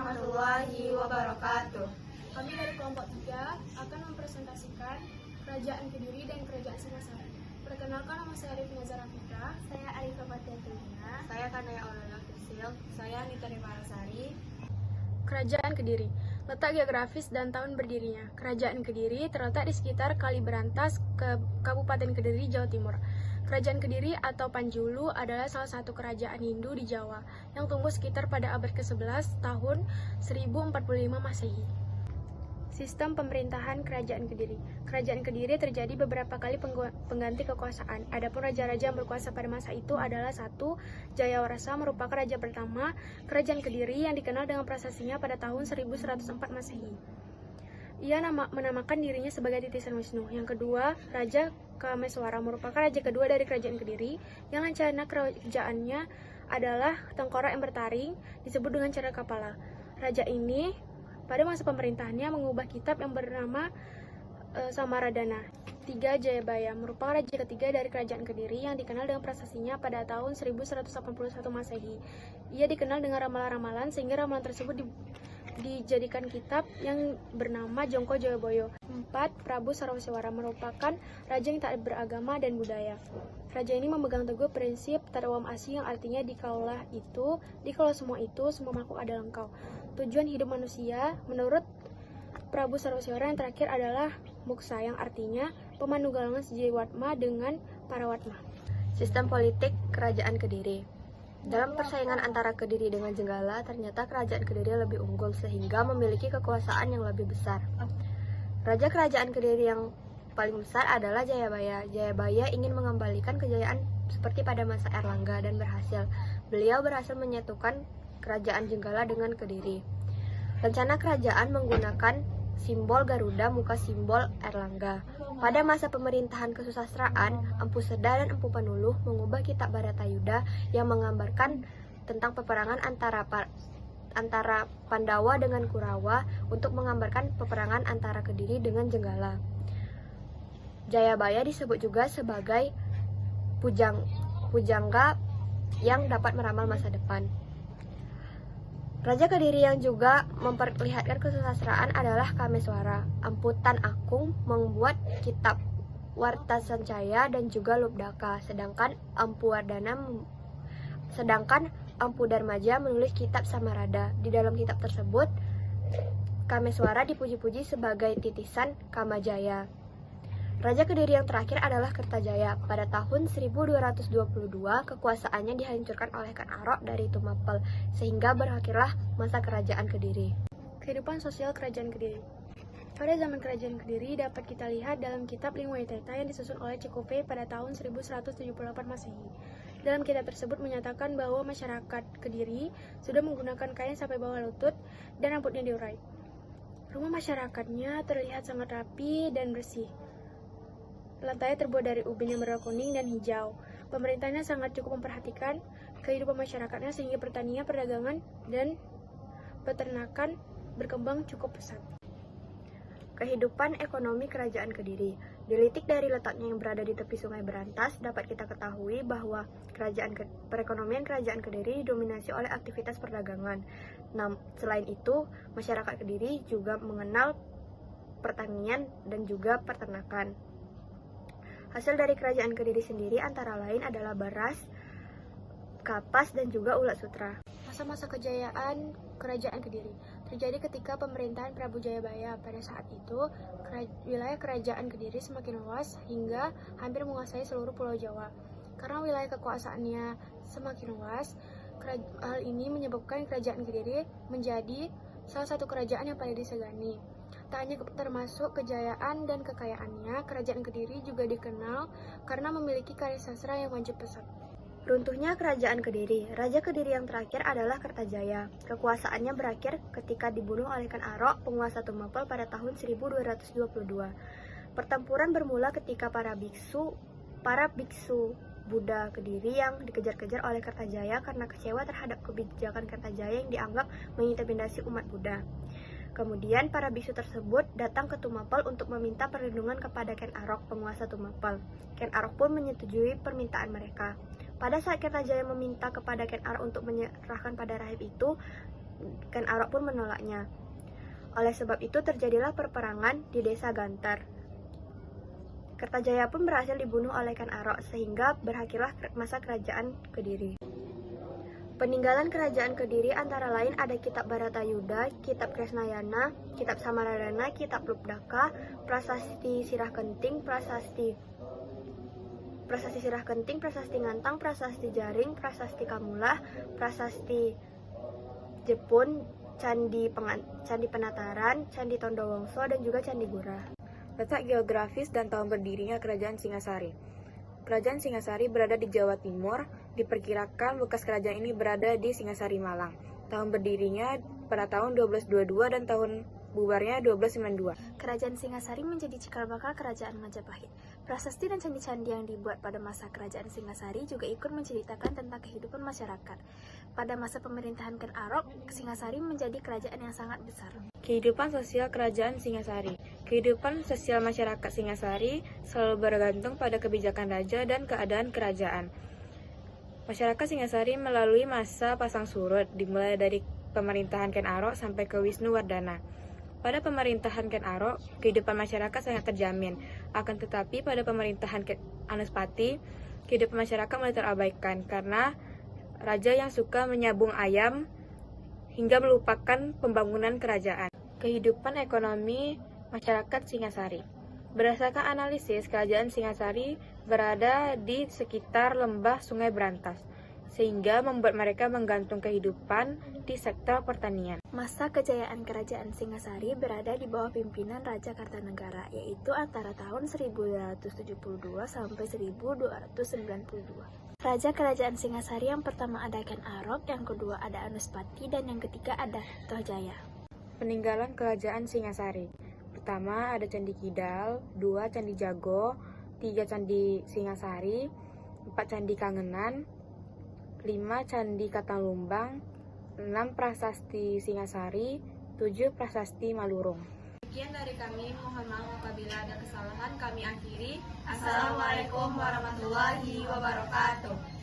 warahmatullahi wabarakatuh. Kami dari kelompok 3 akan mempresentasikan Kerajaan Kediri dan Kerajaan Singasari. Perkenalkan, nama saya Arif Nazar Afika. Saya Arifah Fathia. Saya Kanaya Aurela Fisil. Saya Nita Rimarasari. Kerajaan Kediri. Letak geografis dan tahun berdirinya. Kerajaan Kediri terletak di sekitar Kali Berantas, Kabupaten Kediri, Jawa Timur. Kerajaan Kediri atau Panjulu adalah salah satu kerajaan Hindu di Jawa yang tumbuh sekitar pada abad ke-11 tahun 1045 Masehi. Sistem pemerintahan Kerajaan Kediri. Kerajaan Kediri terjadi beberapa kali pengganti kekuasaan. Adapun raja-raja yang berkuasa pada masa itu adalah 1. Jayawarsa merupakan raja pertama Kerajaan Kediri yang dikenal dengan prasasinya pada tahun 1104 Masehi. Ia menamakan dirinya sebagai titisan Wisnu. Yang kedua, Raja Kameswara merupakan raja kedua dari Kerajaan Kediri yang rencana kerajaannya adalah tengkorak yang bertaring, disebut dengan cara Kapala. Raja ini pada masa pemerintahannya mengubah kitab yang bernama Samaradana. 3. Jayabaya merupakan raja ketiga dari Kerajaan Kediri yang dikenal dengan prasasinya pada tahun 1181 Masehi. Ia dikenal dengan ramalan-ramalan sehingga ramalan tersebut dijadikan kitab yang bernama Jongko Joyoboyo. 4. Prabu Sarawaswara merupakan raja yang taat beragama dan budaya. Raja ini memegang teguh prinsip tadawam asih yang artinya dikaulah semua itu, semua makhluk adalah engkau. Tujuan hidup manusia menurut Prabu Sarawaswara yang terakhir adalah muksa yang artinya pemanunggalan sejiwatma dengan parawatma. Sistem politik Kerajaan Kediri. Dalam persaingan antara Kediri dengan Jenggala, ternyata Kerajaan Kediri lebih unggul sehingga memiliki kekuasaan yang lebih besar. Raja Kerajaan Kediri yang paling besar adalah Jayabaya. Jayabaya ingin mengembalikan kejayaan seperti pada masa Erlangga dan berhasil. Beliau berhasil menyatukan Kerajaan Jenggala dengan Kediri. Rencana kerajaan menggunakan simbol Garuda muka simbol Erlangga. Pada masa pemerintahan kesusastraan, Empu Seda dan Empu Panuluh mengubah kitab Bharatayuda yang menggambarkan tentang peperangan antara Pandawa dengan Kurawa untuk menggambarkan peperangan antara Kediri dengan Jenggala. Jayabaya disebut juga sebagai pujangga yang dapat meramal masa depan. Raja Kediri yang juga memperlihatkan kesusastraan adalah Kameswara. Empu Tan Akung membuat kitab Warta Sancaya dan juga Lubdaka, sedangkan Empu Darmaja menulis kitab Samarada. Di dalam kitab tersebut, Kameswara dipuji-puji sebagai titisan Kamajaya. Raja Kediri yang terakhir adalah Kertajaya. Pada tahun 1222, kekuasaannya dihancurkan oleh Ken Arok dari Tumapel, sehingga berakhirlah masa Kerajaan Kediri. Kehidupan sosial Kerajaan Kediri. Pada zaman Kerajaan Kediri dapat kita lihat dalam kitab Lingwaitata yang disusun oleh Cekupe pada tahun 1178 Masehi. Dalam kitab tersebut menyatakan bahwa masyarakat Kediri sudah menggunakan kain sampai bawah lutut dan rambutnya diurai. Rumah masyarakatnya terlihat sangat rapi dan bersih. Lantainya terbuat dari ubin yang berwarna kuning dan hijau. Pemerintahnya sangat cukup memperhatikan kehidupan masyarakatnya sehingga pertanian, perdagangan, dan peternakan berkembang cukup pesat. Kehidupan ekonomi Kerajaan Kediri. Dilitik dari letaknya yang berada di tepi Sungai Berantas, dapat kita ketahui bahwa perekonomian Kerajaan Kediri didominasi oleh aktivitas perdagangan. Selain itu, masyarakat Kediri juga mengenal pertanian dan juga peternakan. Hasil dari Kerajaan Kediri sendiri antara lain adalah beras, kapas, dan juga ulat sutra. Masa-masa kejayaan Kerajaan Kediri terjadi ketika pemerintahan Prabu Jayabaya. Pada saat itu, wilayah Kerajaan Kediri semakin luas hingga hampir menguasai seluruh Pulau Jawa. Karena wilayah kekuasaannya semakin luas, hal ini menyebabkan Kerajaan Kediri menjadi salah satu kerajaan yang paling disegani. Tak hanya termasuk kejayaan dan kekayaannya, Kerajaan Kediri juga dikenal karena memiliki karya sastra yang maju pesat. Runtuhnya Kerajaan Kediri. Raja Kediri yang terakhir adalah Kertajaya. Kekuasaannya berakhir ketika dibunuh oleh Ken Arok, penguasa Tumapel pada tahun 1222. Pertempuran bermula ketika para biksu Buddha Kediri yang dikejar-kejar oleh Kertajaya karena kecewa terhadap kebijakan Kertajaya yang dianggap mengintimidasi umat Buddha. Kemudian para biksu tersebut datang ke Tumapel untuk meminta perlindungan kepada Ken Arok, penguasa Tumapel. Ken Arok pun menyetujui permintaan mereka. Pada saat Kertajaya meminta kepada Ken Arok untuk menyerahkan pada rahib itu, Ken Arok pun menolaknya. Oleh sebab itu terjadilah perperangan di desa Gantar. Kertajaya pun berhasil dibunuh oleh Ken Arok sehingga berakhirlah masa kerajaan Kediri. Peninggalan kerajaan Kediri antara lain ada Kitab Baratayuda, Kitab Kresnayana, Kitab Samaradana, Kitab Lubdaka, Prasasti Sirah Kenting, Prasasti Sirah Kenting, Prasasti Ngantang, Prasasti Jaring, Prasasti Kamulah, Prasasti Jepun, Candi Penataran, Candi Tondowongso, dan juga Candi Gura. Letak geografis dan tahun berdirinya Kerajaan Singasari. Kerajaan Singasari berada di Jawa Timur. Diperkirakan bekas kerajaan ini berada di Singasari, Malang. Tahun berdirinya pada tahun 1222 dan tahun bubarnya 1292. Kerajaan Singasari menjadi cikal bakal kerajaan Majapahit. Prasasti dan candi-candi yang dibuat pada masa kerajaan Singasari juga ikut menceritakan tentang kehidupan masyarakat. Pada masa pemerintahan Ken Arok, Singasari menjadi kerajaan yang sangat besar. Kehidupan sosial kerajaan Singasari. Kehidupan sosial masyarakat Singasari selalu bergantung pada kebijakan raja dan keadaan kerajaan. Masyarakat Singasari melalui masa pasang surut, dimulai dari pemerintahan Ken Arok sampai ke Wisnuwardana. Pada pemerintahan Ken Arok, kehidupan masyarakat sangat terjamin. Akan tetapi pada pemerintahan Ken Anuspati, kehidupan masyarakat mulai terabaikan karena raja yang suka menyabung ayam hingga melupakan pembangunan kerajaan. Kehidupan ekonomi masyarakat Singasari. Berdasarkan analisis, kerajaan Singasari berada di sekitar lembah Sungai Brantas, sehingga membuat mereka menggantung kehidupan di sektor pertanian. Masa kejayaan kerajaan Singasari berada di bawah pimpinan Raja Kartanegara, yaitu antara tahun 1272 sampai 1292. Raja kerajaan Singasari yang pertama ada Ken Arok, yang kedua ada Anuspati, dan yang ketiga ada Tohjaya. Peninggalan kerajaan Singasari. Pertama ada Candi Kidal, 2 Candi Jago, 3 Candi Singasari, 4 Candi Kangenan, 5 Candi Katalumbang, 6 Prasasti Singasari, 7 Prasasti Malurung. Sekian dari kami, mohon maaf apabila ada kesalahan, kami akhiri. Assalamualaikum warahmatullahi wabarakatuh.